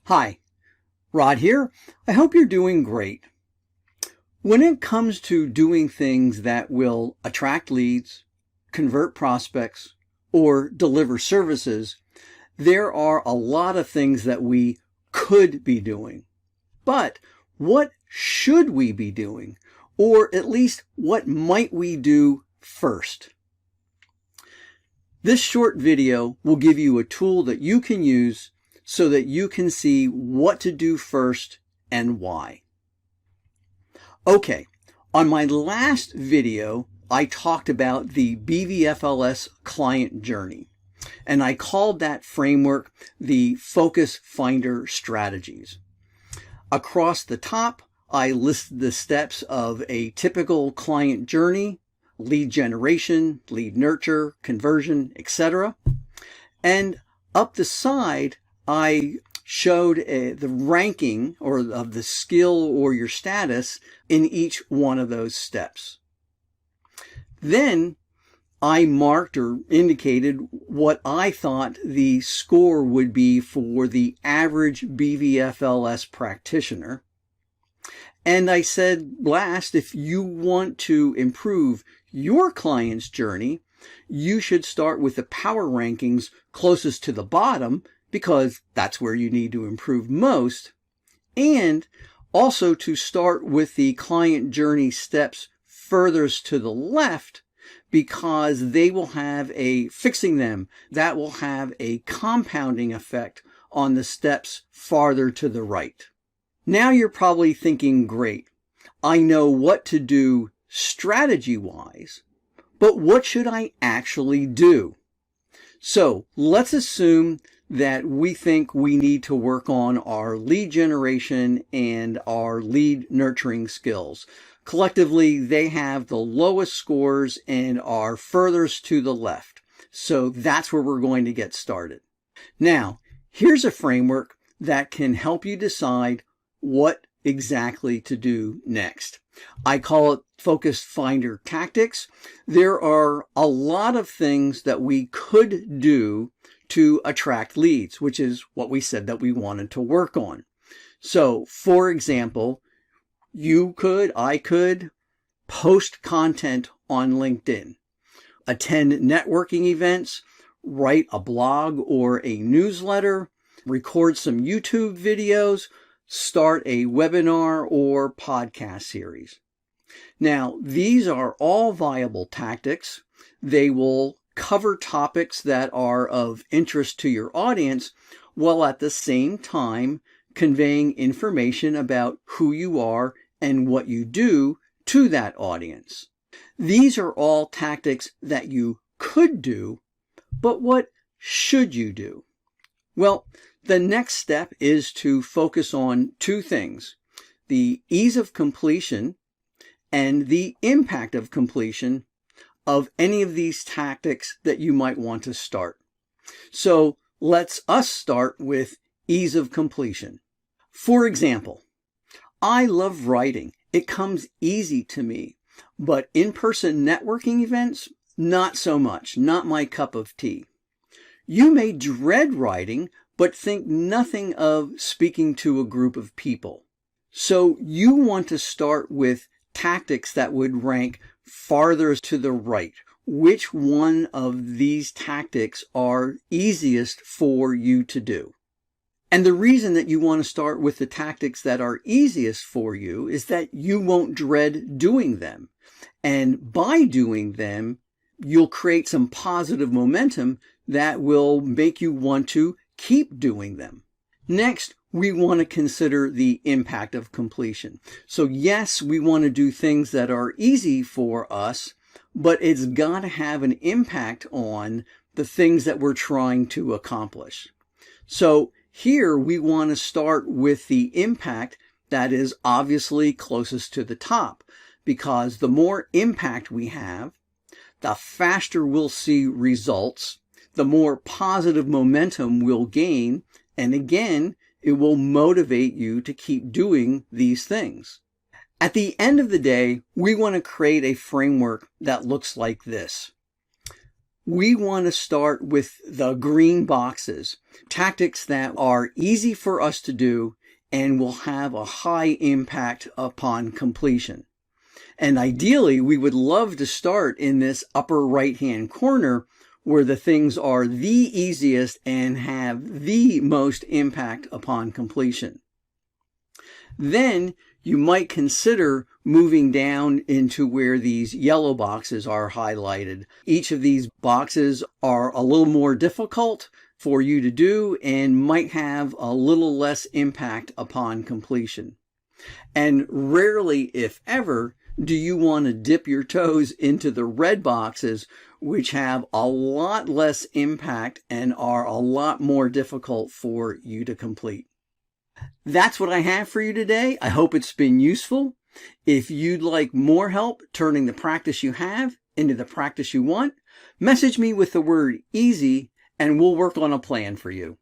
Hi, Rod here. I hope you're doing great. When it comes to doing things that will attract leads, convert prospects, or deliver services, there are a lot of things that we could be doing. But what should we be doing? Or at least what might we do first? This short video will give you a tool that you can use so that you can see what to do first and why. Okay, on my last video, I talked about the BVFLS client journey, and I called that framework the Focus Finder Strategies. Across the top, I listed the steps of a typical client journey: lead generation, lead nurture, conversion, etc. And up the side, I showed the ranking of the skill or your status in each one of those steps. Then I marked or indicated what I thought the score would be for the average BVFLS practitioner. And I said, last, if you want to improve your client's journey, you should start with the power rankings closest to the bottom, because that's where you need to improve most, and also to start with the client journey steps furthest to the left, because they will have fixing them, that will have a compounding effect on the steps farther to the right. Now you're probably thinking, great, I know what to do strategy-wise, but what should I actually do? So let's assume that we think we need to work on our lead generation and our lead nurturing skills. Collectively, they have the lowest scores and are furthest to the left. So that's where we're going to get started. Now, here's a framework that can help you decide what exactly to do next. I call it Focus Finder Tactics. There are a lot of things that we could do to attract leads, which is what we said that we wanted to work on. So, for example, I could post content on LinkedIn, attend networking events, write a blog or a newsletter, record some YouTube videos, start a webinar or podcast series. Now, these are all viable tactics. They will cover topics that are of interest to your audience, while at the same time conveying information about who you are and what you do to that audience. These are all tactics that you could do, but what should you do? Well, the next step is to focus on two things: the ease of completion and the impact of completion of any of these tactics that you might want to start. So let's start with ease of completion. For example, I love writing. It comes easy to me, but in-person networking events, not so much, not my cup of tea. You may dread writing, but think nothing of speaking to a group of people. So you want to start with tactics that would rank farther to the right. Which one of these tactics are easiest for you to do? And the reason that you want to start with the tactics that are easiest for you is that you won't dread doing them. And by doing them, you'll create some positive momentum that will make you want to keep doing them. Next, we want to consider the impact of completion. So yes, we want to do things that are easy for us, but it's got to have an impact on the things that we're trying to accomplish. So here we want to start with the impact that is obviously closest to the top, because the more impact we have, the faster we'll see results, the more positive momentum we'll gain, and again, it will motivate you to keep doing these things. At the end of the day, we want to create a framework that looks like this. we want to start with the green boxes, tactics that are easy for us to do and will have a high impact upon completion. And ideally, we would love to start in this upper right-hand corner where the things are the easiest and have the most impact upon completion. Then you might consider moving down into where these yellow boxes are highlighted. Each of these boxes are a little more difficult for you to do and might have a little less impact upon completion. And rarely, if ever, do you want to dip your toes into the red boxes, which have a lot less impact and are a lot more difficult for you to complete. That's what I have for you today. I hope it's been useful. If you'd like more help turning the practice you have into the practice you want, message me with the word easy and we'll work on a plan for you.